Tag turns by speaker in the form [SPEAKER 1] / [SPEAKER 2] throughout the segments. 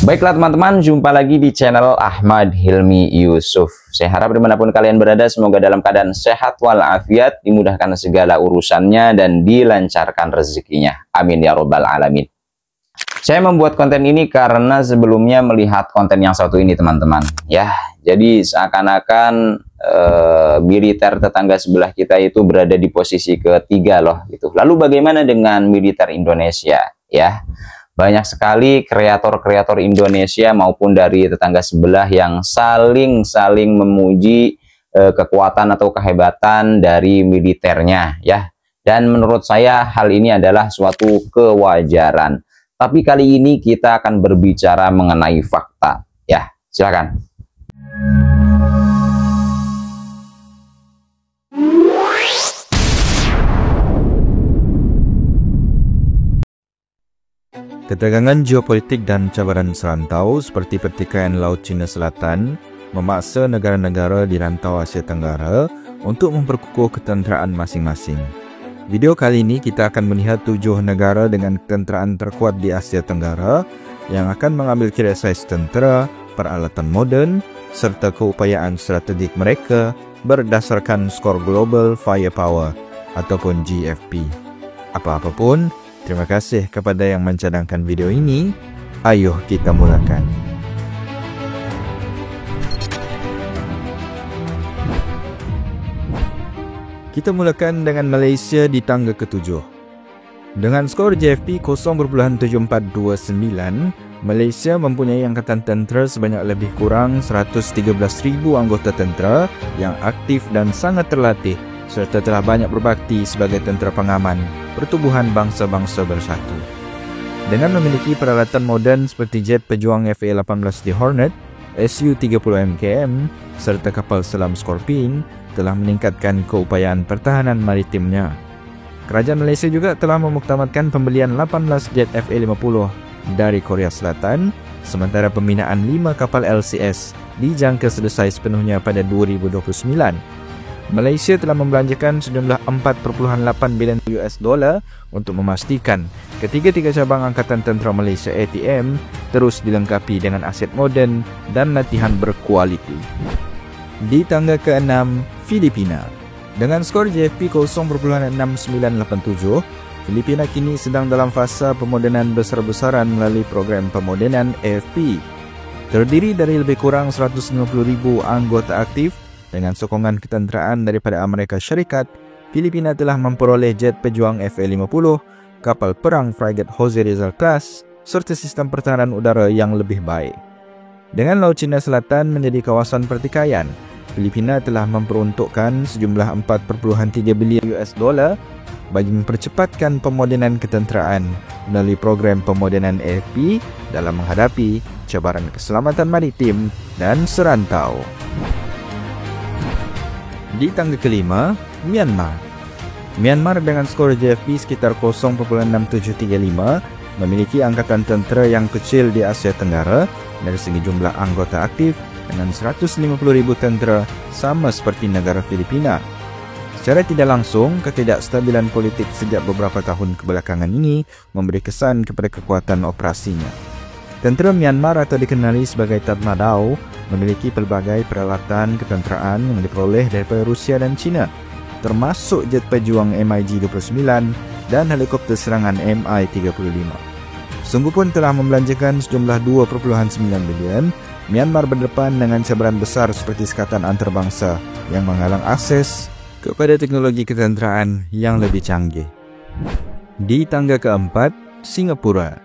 [SPEAKER 1] Baiklah teman-teman, jumpa lagi di channel Ahmad Hilmi Yusuf. Saya harap dimanapun kalian berada, semoga dalam keadaan sehat walafiat, dimudahkan segala urusannya, dan dilancarkan rezekinya. Amin ya robbal alamin. Saya membuat konten ini karena sebelumnya melihat konten yang satu ini teman-teman. Ya, jadi seakan-akan militer tetangga sebelah kita itu berada di posisi ketiga loh. Gitu. Lalu bagaimana dengan militer Indonesia? Ya. Banyak sekali kreator-kreator Indonesia maupun dari tetangga sebelah yang saling memuji kekuatan atau kehebatan dari militernya ya. Dan menurut saya hal ini adalah suatu kewajaran. Tapi kali ini kita akan berbicara mengenai fakta ya. Silakan.
[SPEAKER 2] Ketegangan geopolitik dan cabaran serantau seperti pertikaian Laut Cina Selatan memaksa negara-negara di rantau Asia Tenggara untuk memperkukuh ketenteraan masing-masing. Video kali ini kita akan melihat 7 negara dengan ketenteraan terkuat di Asia Tenggara yang akan mengambil kira saiz tentera, peralatan moden, serta keupayaan strategik mereka berdasarkan skor Global Firepower ataupun GFP. Apa-apapun, terima kasih kepada yang mencadangkan video ini. Ayo kita mulakan. Kita mulakan dengan Malaysia di tangga ke-7. Dengan skor GFP 0.7429, Malaysia mempunyai angkatan tentera sebanyak lebih kurang 113,000 anggota tentera yang aktif dan sangat terlatih, serta telah banyak berbakti sebagai tentera pengaman Pertubuhan Bangsa-Bangsa Bersatu. Dengan memiliki peralatan moden seperti jet pejuang FA-18D Hornet, Su-30 MKM, serta kapal selam Scorpion, telah meningkatkan keupayaan pertahanan maritimnya. Kerajaan Malaysia juga telah memuktamadkan pembelian 18 jet FA-50 dari Korea Selatan, sementara pembinaan 5 kapal LCS dijangka selesai sepenuhnya pada 2029. Malaysia telah membelanjakan sejumlah 4.8 bilion US dollar untuk memastikan ketiga-tiga cabang Angkatan Tentera Malaysia ATM terus dilengkapi dengan aset moden dan latihan berkualiti. Di tangga ke-6, Filipina. Dengan skor GFP 0.6987, Filipina kini sedang dalam fasa pemodenan besar-besaran melalui program pemodenan AFP. Terdiri dari lebih kurang 150,000 anggota aktif. Dengan sokongan ketenteraan daripada Amerika Syarikat, Filipina telah memperoleh jet pejuang FA-50, kapal perang frigate Jose Rizal Class, serta sistem pertahanan udara yang lebih baik. Dengan Laut Cina Selatan menjadi kawasan pertikaian, Filipina telah memperuntukkan sejumlah 4.3 bilion US dollar bagi mempercepatkan pemodenan ketenteraan melalui program pemodenan AFP dalam menghadapi cabaran keselamatan maritim dan serantau. Di tangga ke-5, Myanmar. Myanmar dengan skor GFP sekitar 0.6735 memiliki angkatan tentera yang kecil di Asia Tenggara dari segi jumlah anggota aktif dengan 150,000 tentera sama seperti negara Filipina. Secara tidak langsung, ketidakstabilan politik sejak beberapa tahun kebelakangan ini memberi kesan kepada kekuatan operasinya. Tentera Myanmar atau dikenali sebagai Tatmadaw memiliki pelbagai peralatan ketenteraan yang diperoleh daripada Rusia dan China, termasuk jet pejuang MiG-29 dan helikopter serangan Mi-35. Sungguh pun telah membelanjakan sejumlah 2.9 bilion, Myanmar berdepan dengan cabaran besar seperti sekatan antarabangsa yang menghalang akses kepada teknologi ketenteraan yang lebih canggih. Di tangga ke-4, Singapura.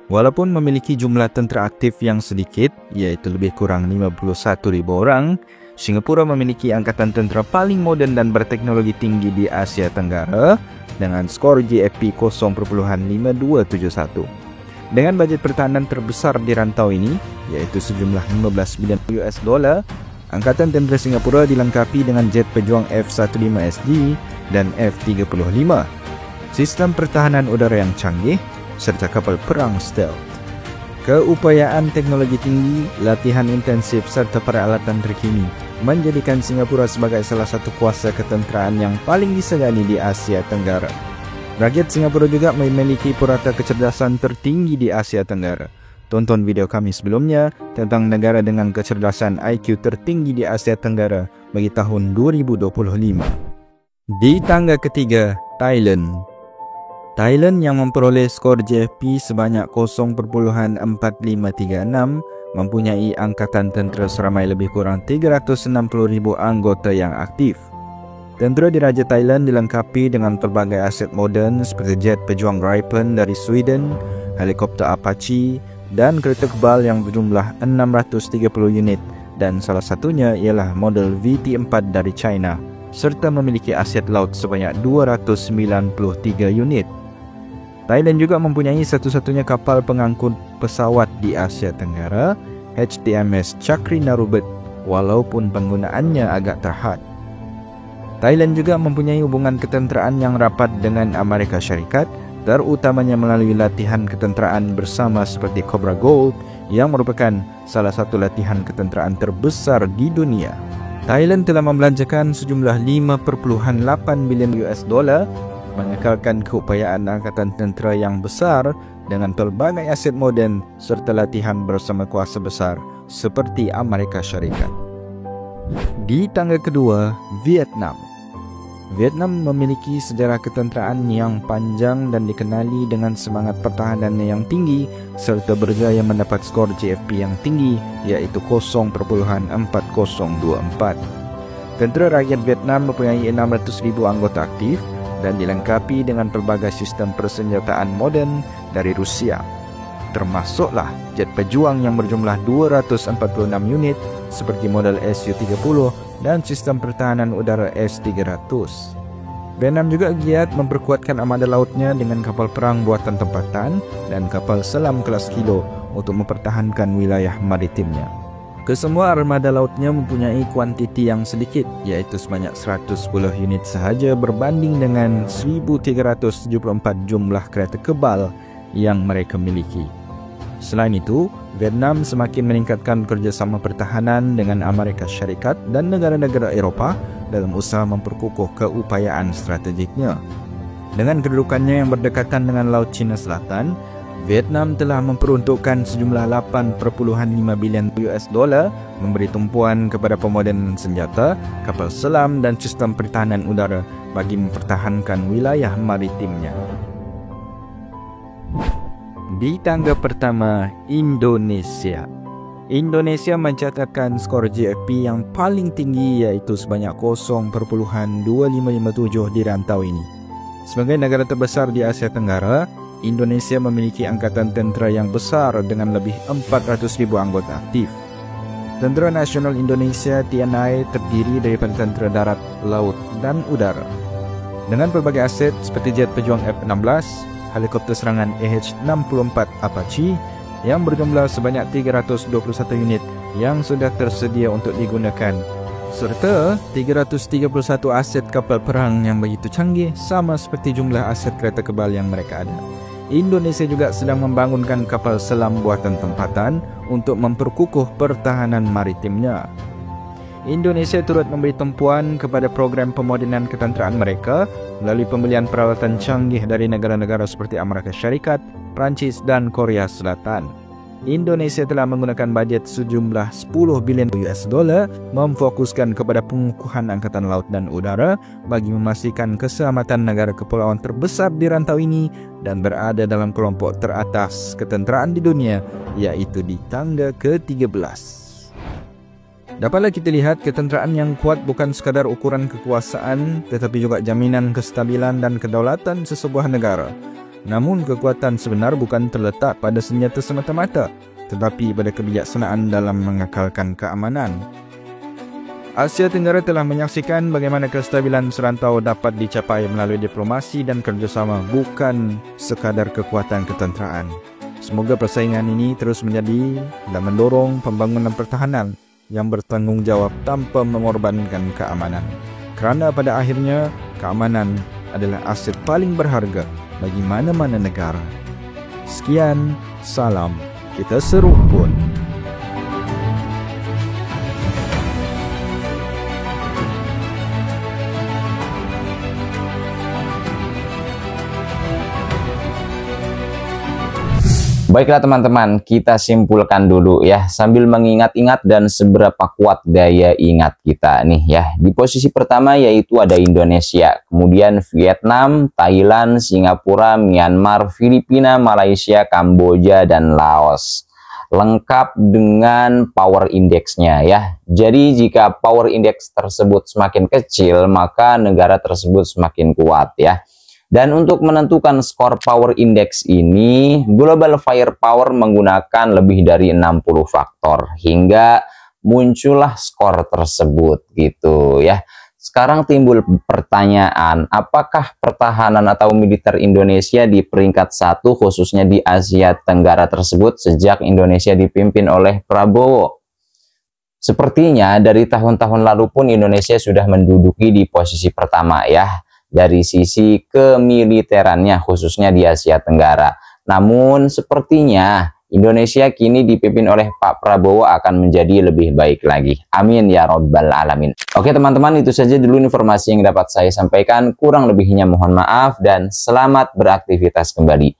[SPEAKER 2] Walaupun memiliki jumlah tentera aktif yang sedikit, iaitu lebih kurang 51,000 orang, Singapura memiliki angkatan tentera paling moden dan berteknologi tinggi di Asia Tenggara dengan skor GFP 0.5271. Dengan bajet pertahanan terbesar di rantau ini, yaitu sejumlah 15 bilion US dollar, Angkatan Tentera Singapura dilengkapi dengan jet pejuang F-15SD dan F-35, sistem pertahanan udara yang canggih, serta kapal perang stealth. Keupayaan teknologi tinggi, latihan intensif serta peralatan terkini menjadikan Singapura sebagai salah satu kuasa ketenteraan yang paling disegani di Asia Tenggara. Rakyat Singapura juga memiliki purata kecerdasan tertinggi di Asia Tenggara. Tonton video kami sebelumnya tentang negara dengan kecerdasan IQ tertinggi di Asia Tenggara bagi tahun 2025. Di tangga ketiga, Thailand. Thailand yang memperoleh skor JFP sebanyak 0.4536 mempunyai angkatan tentera seramai lebih kurang 360,000 anggota yang aktif. Tentera diraja Thailand dilengkapi dengan pelbagai aset moden seperti jet pejuang Gripen dari Sweden, helikopter Apache dan kereta kebal yang berjumlah 630 unit dan salah satunya ialah model VT4 dari China serta memiliki aset laut sebanyak 293 unit. Thailand juga mempunyai satu-satunya kapal pengangkut pesawat di Asia Tenggara, HTMS Chakri Narubet, walaupun penggunaannya agak terhad. Thailand juga mempunyai hubungan ketenteraan yang rapat dengan Amerika Syarikat, terutamanya melalui latihan ketenteraan bersama seperti Cobra Gold yang merupakan salah satu latihan ketenteraan terbesar di dunia. Thailand telah membelanjakan sejumlah 5.8 bilion US dollar mengekalkan keupayaan angkatan tentera yang besar dengan pelbagai aset moden serta latihan bersama kuasa besar seperti Amerika Syarikat. Di tangga kedua, Vietnam. Vietnam memiliki sejarah ketenteraan yang panjang dan dikenali dengan semangat pertahanannya yang tinggi serta berjaya mendapat skor JFP yang tinggi iaitu 0.4024. Tentera rakyat Vietnam mempunyai 600,000 anggota aktif dan dilengkapi dengan pelbagai sistem persenjataan moden dari Rusia. Termasuklah jet pejuang yang berjumlah 246 unit seperti model Su-30 dan sistem pertahanan udara S-300. Vietnam juga giat memperkuatkan armada lautnya dengan kapal perang buatan tempatan dan kapal selam kelas kilo untuk mempertahankan wilayah maritimnya. Kesemua armada lautnya mempunyai kuantiti yang sedikit, iaitu sebanyak 110 unit sahaja berbanding dengan 1,374 jumlah kereta kebal yang mereka miliki. Selain itu, Vietnam semakin meningkatkan kerjasama pertahanan dengan Amerika Syarikat dan negara-negara Eropah dalam usaha memperkukuh keupayaan strategiknya. Dengan kedudukannya yang berdekatan dengan Laut Cina Selatan, Vietnam telah memperuntukkan sejumlah 8.5 bilion US dollar memberi tumpuan kepada pemodenan senjata, kapal selam dan sistem pertahanan udara bagi mempertahankan wilayah maritimnya. Di tangga pertama, Indonesia. Indonesia mencatatkan skor JFP yang paling tinggi iaitu sebanyak 0.2557 di rantau ini. Sebagai negara terbesar di Asia Tenggara, Indonesia memiliki angkatan tentera yang besar dengan lebih 400,000 anggota aktif. Tentera Nasional Indonesia TNI terdiri daripada tentera darat, laut dan udara. Dengan pelbagai aset seperti jet pejuang F-16, helikopter serangan EH-64 Apache yang berjumlah sebanyak 321 unit yang sudah tersedia untuk digunakan, serta 331 aset kapal perang yang begitu canggih sama seperti jumlah aset kereta kebal yang mereka ada. Indonesia juga sedang membangunkan kapal selam buatan tempatan untuk memperkukuh pertahanan maritimnya. Indonesia turut memberi tumpuan kepada program pemodenan ketenteraan mereka melalui pembelian peralatan canggih dari negara-negara seperti Amerika Syarikat, Prancis dan Korea Selatan. Indonesia telah menggunakan bajet sejumlah 10 bilion US dollar memfokuskan kepada pengukuhan angkatan laut dan udara bagi memastikan keselamatan negara kepulauan terbesar di rantau ini dan berada dalam kelompok teratas ketenteraan di dunia, yaitu di tangga ke-13. Dapatlah kita lihat ketenteraan yang kuat bukan sekadar ukuran kekuasaan tetapi juga jaminan kestabilan dan kedaulatan sesebuah negara. Namun kekuatan sebenar bukan terletak pada senjata semata-mata tetapi pada kebijaksanaan dalam mengekalkan keamanan. Asia Tenggara telah menyaksikan bagaimana kestabilan serantau dapat dicapai melalui diplomasi dan kerjasama bukan sekadar kekuatan ketenteraan. Semoga persaingan ini terus menjadi dan mendorong pembangunan pertahanan yang bertanggungjawab tanpa mengorbankan keamanan. Kerana pada akhirnya, keamanan adalah aset paling berharga bagi mana-mana negara. Sekian, salam, kita serumpun.
[SPEAKER 1] Baiklah teman-teman, kita simpulkan dulu ya, sambil mengingat-ingat dan seberapa kuat daya ingat kita nih ya. Di posisi pertama yaitu ada Indonesia, kemudian Vietnam, Thailand, Singapura, Myanmar, Filipina, Malaysia, Kamboja, dan Laos. Lengkap dengan power index-nya ya. Jadi jika power index tersebut semakin kecil, maka negara tersebut semakin kuat ya. Dan untuk menentukan skor power index ini, Global Firepower menggunakan lebih dari 60 faktor hingga muncullah skor tersebut gitu ya. Sekarang timbul pertanyaan, apakah pertahanan atau militer Indonesia di peringkat 1 khususnya di Asia Tenggara tersebut sejak Indonesia dipimpin oleh Prabowo? Sepertinya dari tahun-tahun lalu pun Indonesia sudah menduduki di posisi pertama ya, dari sisi kemiliterannya khususnya di Asia Tenggara. Namun sepertinya Indonesia kini dipimpin oleh Pak Prabowo akan menjadi lebih baik lagi. Amin ya Rabbal Alamin. Oke teman-teman, itu saja dulu informasi yang dapat saya sampaikan. Kurang lebihnya mohon maaf dan selamat beraktivitas kembali.